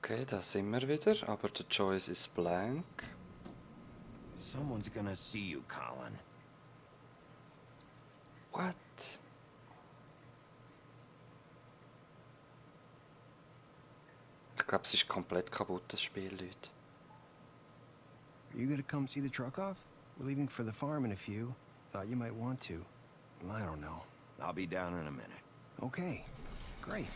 Okay, da sind wir wieder, aber der Choice ist blank. Someone's gonna see you, Colin. What? Ich glaube, es ist komplett kaputt, das Spiel, Leute. Are you gonna come see the truck off? We're leaving for the farm in a few. Thought you might want to. I don't know. I'll be down in a minute. Okay, great.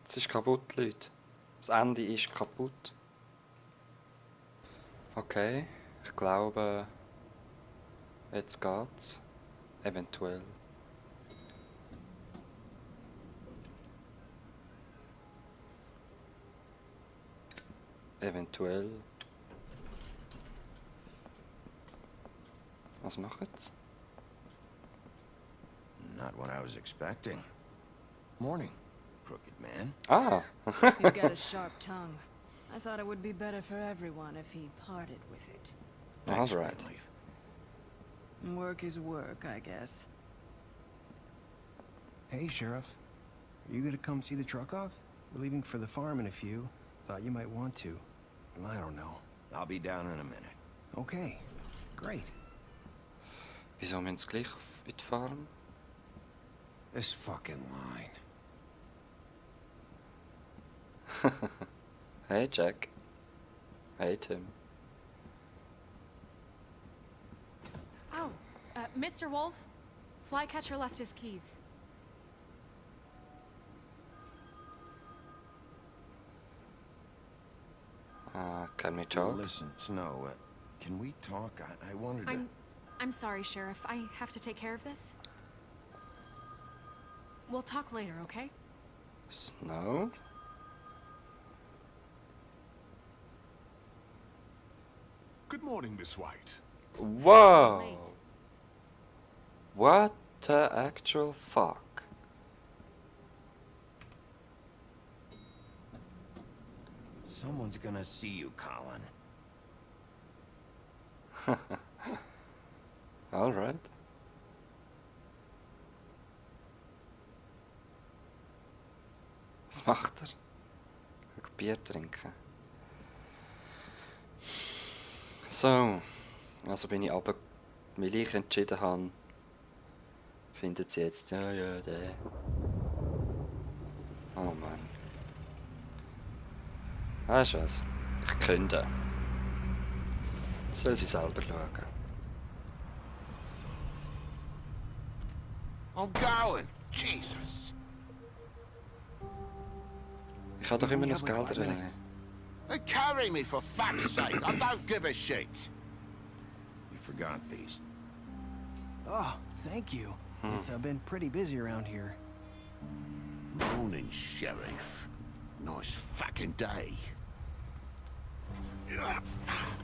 Es ist kaputt, Leute. Das Ende ist kaputt. Okay, ich glaube, jetzt geht's. Eventuell. Eventuell. Was macht's? Not what I was expecting. Morning, crooked man. Ah! He's got a sharp tongue. I thought it would be better for everyone if he parted with it. All right. Work is work, I guess. Hey, Sheriff. Are you gonna come see the truck off? We're leaving for the farm in a few. Thought you might want to. I don't know. I'll be down in a minute. Okay, great. Wieso müssen sie gleich auf die Farm? This fucking line. Hey Jack. Hey Tim. Oh, Mr. Wolf? Flycatcher left his keys. Can we talk? Listen, Snow, can we talk? I wanted to... I'm sorry, Sheriff. I have to take care of this. We'll talk later, okay? Snow? Good morning, Miss White. Whoa! Late. What the actual fuck? Someone's gonna see you, Colin. Alright. Was macht er? Bier trinken. So, also bin ich aber, weil ich entschieden habe, findet sie jetzt, ja, der. Oh Mann. Weißt du was? Ich könnte. Soll sie selber schauen. I'm going! Jesus! Ich habe doch immer noch das We have Geld like 5 drin. minutes. Carry me, for fuck's sake! I don't give a shit! You forgot these. Oh, thank you. It's been pretty busy around here. Morning, Sheriff. Nice fucking day.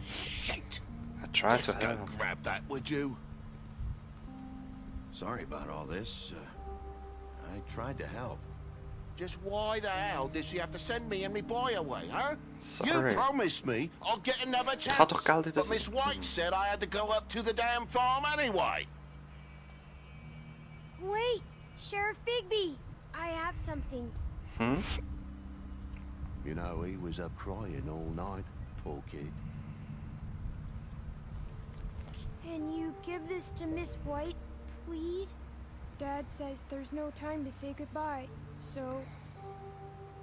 Shit! I tried to Just go help. grab that, would you? Sorry about all this. I tried to help. Just why the hell did she have to send me and me boy away, huh? Sorry. You promised me I'll get another chance. had toch geld in de But Miss zin. White said I had to go up to the damn farm anyway. Wait, Sheriff Bigby, I have something. You know, he was up crying all night, poor kid. Can you give this to Miss White, please? Dad says there's no time to say goodbye, so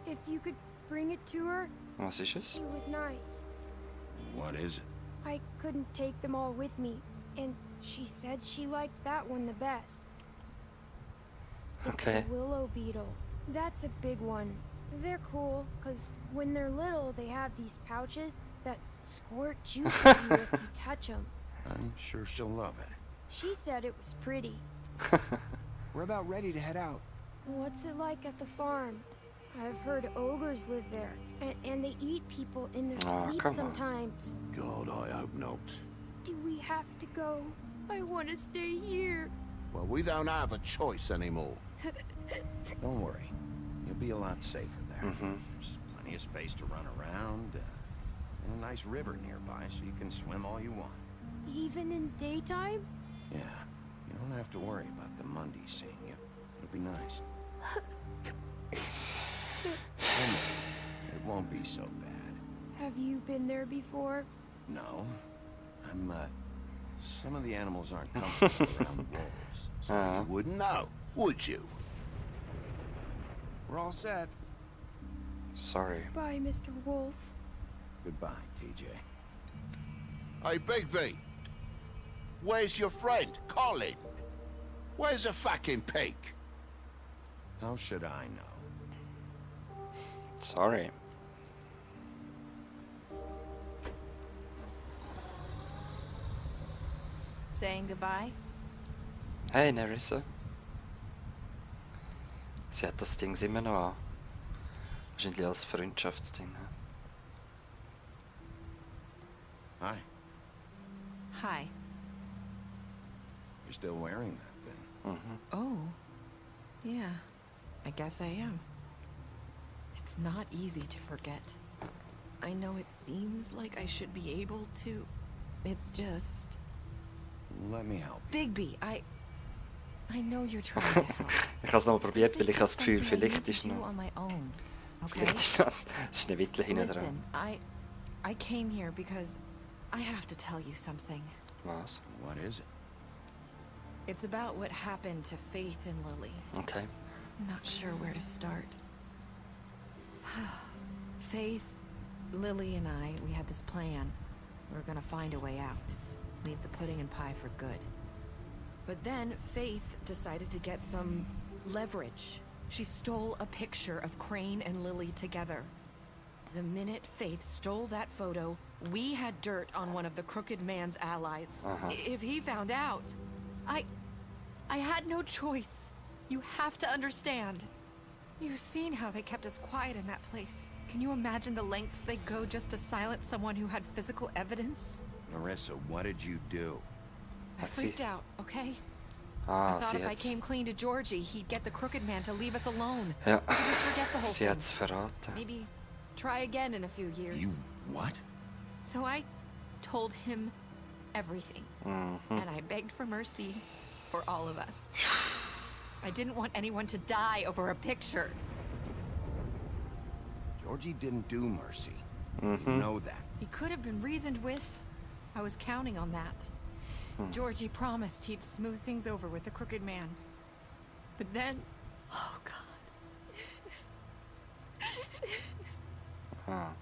if you could bring it to her, Was ist es? she was nice. What is it? I couldn't take them all with me, and she said she liked that one the best. It's Okay. a willow beetle. That's a big one. They're cool, because when they're little, they have these pouches that squirt juice at you if you touch them. I'm sure she'll love it. She said it was pretty. We're about ready to head out. What's it like at the farm? I've heard ogres live there, and they eat people in their Aw, sleep come on. sometimes. God, I hope not. Do we have to go? I want to stay here. Well, we don't have a choice anymore. Don't worry. You'll be a lot safer there. There's plenty of space to run around, and a nice river nearby so you can swim all you want. Even in daytime? Yeah. You don't have to worry about the Mundies seeing you. It'll be nice. Don't worry. It won't be so bad. Have you been there before? No. Some of the animals aren't comfortable around wolves. So you wouldn't know, would you? We're all set. Sorry. Bye, Mr. Wolf. Goodbye, TJ. Hey, Bigby. Where's your friend, Colin? Where's the fucking pig? How should I know? Sorry. Saying goodbye? Hey, Nerissa. Sie hat das Ding immer noch an. Wahrscheinlich als Freundschaftsding. Hi. Hi. You're still wearing that thing. Oh, yeah, I guess I am. It's not easy to forget. I know it seems like I should be able to. It's just... Let me help. Bigby, I know you're trying to help. Ich habe es nochmal probiert, This weil is ich habe das just Gefühl, something I vielleicht need ist to do noch... on my own, okay? Vielleicht ist noch... Es ist eine Wittle hinten dran. Listen, I came here because I have to tell you something. Was? What is it? It's about what happened to Faith and Lily. Okay. I'm not sure where to start. Faith, Lily, and we had this plan. We were gonna find a way out. Leave the pudding and pie for good. But then Faith decided to get some leverage. She stole a picture of Crane and Lily together. The minute Faith stole that photo, we had dirt on one of the Crooked Man's allies. If he found out, I had no choice. You have to understand. You've seen how they kept us quiet in that place. Can you imagine the lengths they go just to silence someone who had physical evidence? Marissa, what did you do? I Hat sie... freaked out, okay? I Ah, thought sie if I hat's... came clean to Georgie, he'd get the Crooked Man to leave us alone. Ja, Just forget the whole sie thing. hat's verraten. Maybe try again in a few years. You what? So I told him everything. And I begged for mercy for all of us. I didn't want anyone to die over a picture. Georgie didn't do mercy. You know that. He could have been reasoned with. I was counting on that. Georgie promised he'd smooth things over with the Crooked Man. But then... Oh, God. Ah.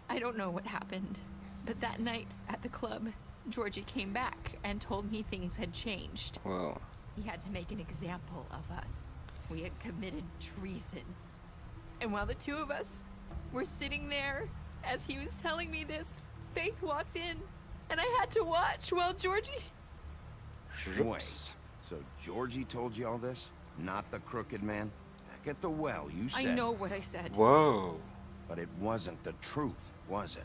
I don't know what happened, but that night at the club, Georgie came back and told me things had changed. Wow. He had to make an example of us. We had committed treason. And while the two of us were sitting there, as he was telling me this, Faith walked in, and I had to watch while Georgie... Oops. So Georgie told you all this? Not the Crooked Man? Back at the well, you I said... know what I said. Whoa. But it wasn't the truth, was it?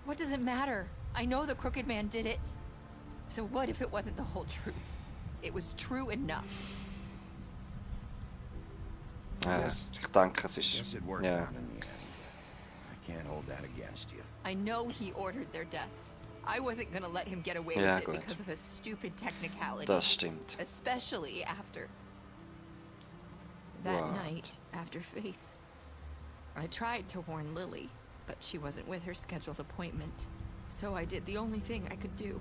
What does it matter? I know the Crooked Man did it. So what if it wasn't the whole truth? It was true enough. Ja, Yes. ich denke, es Guess ist... it worked Ja. out in the end. I can't hold that against you. I know he ordered their deaths. I wasn't gonna let him get away Ja, with it gut. because of a stupid technicality. Das stimmt. Especially after that What? night after Faith. I tried to warn Lily, but she wasn't with her scheduled appointment. So I did the only thing I could do.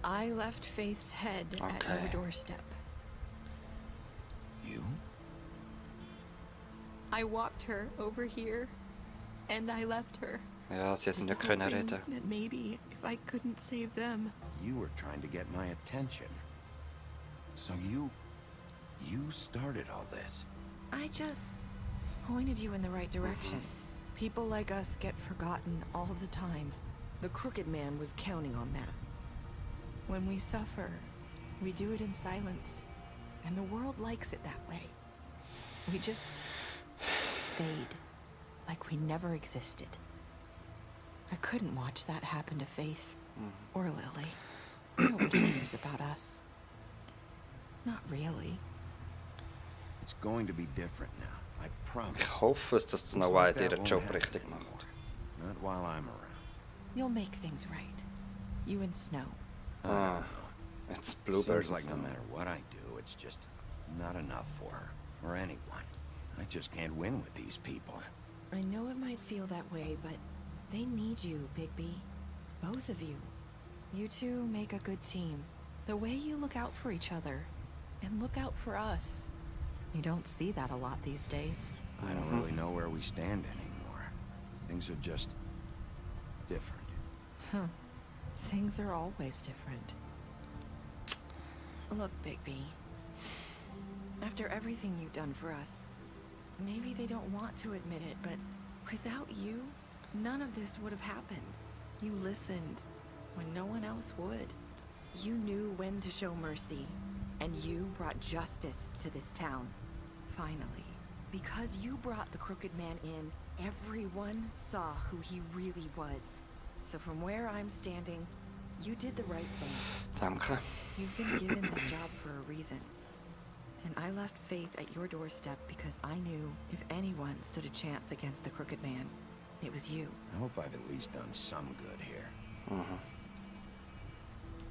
I left Faith's head at Okay. your doorstep. You? I walked her over here, and I left her. Ja, sie hätte Just nicht können hoping reden. that maybe if I couldn't save them. You were trying to get my attention. So you started all this. I just pointed you in the right direction. People like us get forgotten all the time. The Crooked Man was counting on that. When we suffer, we do it in silence. And the world likes it that way. We just fade, like we never existed. I couldn't watch that happen to Faith or Lily. Nobody cares about us. Not really. It's going to be different now. I promise. Ich hoffe, dass Snow White ihren Job richtig macht. Not while I'm around. You'll make things right. You and Snow. Ah, it's Seems Bluebird. like no matter what I do, it's just not enough for her or anyone. I just can't win with these people. I know it might feel that way, but they need you, Bigby. Both of you. You two make a good team. The way you look out for each other, and look out for us. You don't see that a lot these days. I don't really know where we stand anymore. Things are just different. Huh. Things are always different. Look, Bigby. After everything you've done for us, maybe they don't want to admit it, but without you, none of this would have happened. You listened when no one else would. You knew when to show mercy, and you brought justice to this town. Finally. Because you brought the Crooked Man in, everyone saw who he really was. So from where I'm standing, you did the right thing. Danke. You've been given this job for a reason. And I left Faith at your doorstep because I knew if anyone stood a chance against the Crooked Man, it was you. I hope I've at least done some good here.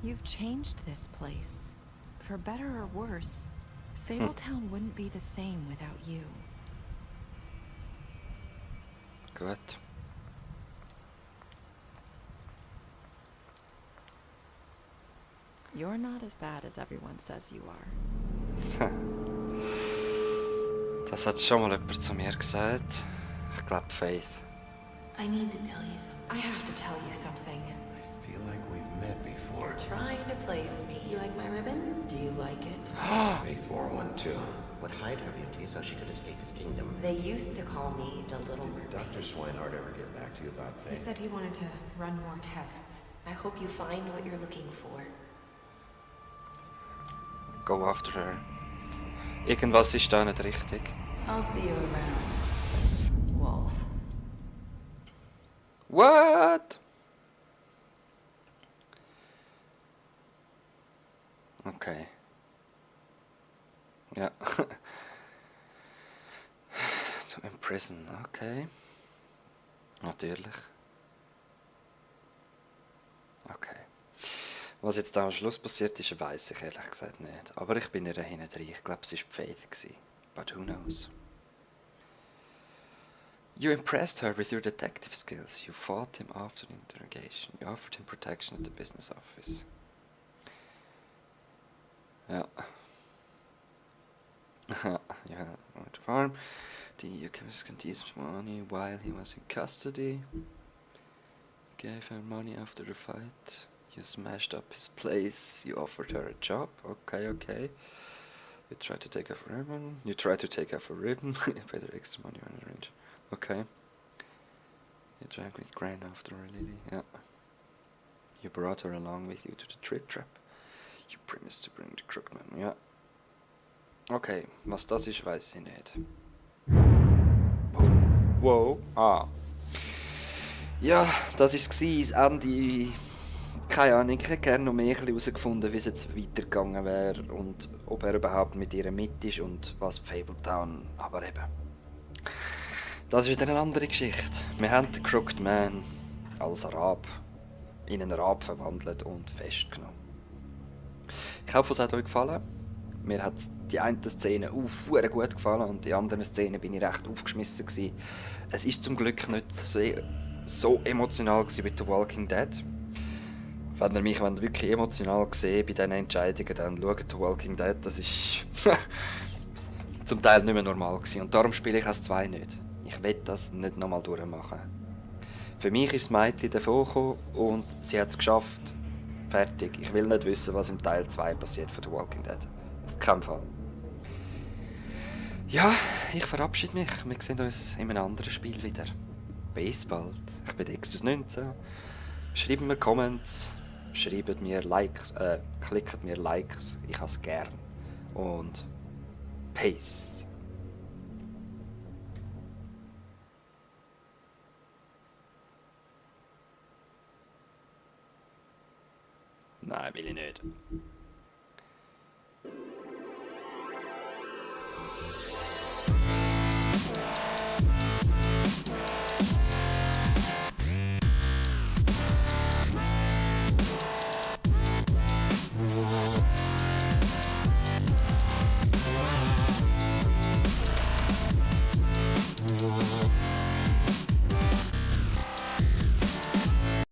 You've changed this place. For better or worse, Fabletown wouldn't be the same without you. Gut. You're not as bad as everyone says you are. Das hat schon mal jemand zu mir gesagt. Ich glaube Faith. I need to tell you something. I have to tell you something. I feel like we've met before. Trying to place me. You like my ribbon? Do you like it? Faith wore one too. Would hide her beauty so she could escape his kingdom. They used to call me the Little Did Mermaid. Dr. Swinehart ever get back to you about He Faith? said he wanted to run more tests. I hope you find what you're looking for. Go after her. Irgendwas ist da nicht richtig. I'll see you around, Wolf. What? Okay. Ja. To imprison, okay. Natürlich. Okay. Was jetzt da am Schluss passiert ist, weiss ich ehrlich gesagt nicht. Aber ich bin ihr hinten drin. Ich glaube, es war Faith gewesen. But who knows? You impressed her with your detective skills. You fought him after the interrogation. You offered him protection at the business office. Ja. Yeah, on the farm. You gave money while he was in custody. You gave her money after the fight. You smashed up his place. You offered her a job. Okay, okay. You tried to take off a ribbon. You tried to take off a ribbon. You paid her extra money on the range. Okay. You drank with grain after her, Lily. Yeah. You brought her along with you to the trip trap. You promised to bring the Crookman. Ja. Okay, was das ist, weiß ich nicht. Boom. Wow. Ah. Ja, das war das Ende. Keine Ahnung, ich hätte gerne noch mehr herausgefunden, wie es jetzt weitergegangen wäre und ob er überhaupt mit ihr mit ist und was Fabletown. Aber eben, das ist wieder eine andere Geschichte. Wir haben den Crooked Man als Rab in einen Rab verwandelt und festgenommen. Ich hoffe, es hat euch gefallen. Mir hat die eine Szene sehr gut gefallen und die anderen Szenen bin ich recht aufgeschmissen gewesen. Es ist zum Glück nicht so emotional gewesen wie The Walking Dead. Wenn ihr mich wirklich emotional seht bei diesen Entscheidungen, dann schaut The Walking Dead, das ist zum Teil nicht mehr normal gewesen. Und darum spiele ich als 2 nicht. Ich will das nicht nochmal durchmachen. Für mich ist das Mädchen davon gekommen und sie hat es geschafft. Fertig. Ich will nicht wissen, was im Teil 2 passiert von The Walking Dead. Auf keinen Fall. Ja, ich verabschiede mich. Wir sehen uns in einem anderen Spiel wieder. Bis bald. Ich bin Extus19. Schreibt mir Comments. Schreibt mir Likes. Klickt mir Likes. Ich habe es gern. Und Peace. Nein, will ich nicht.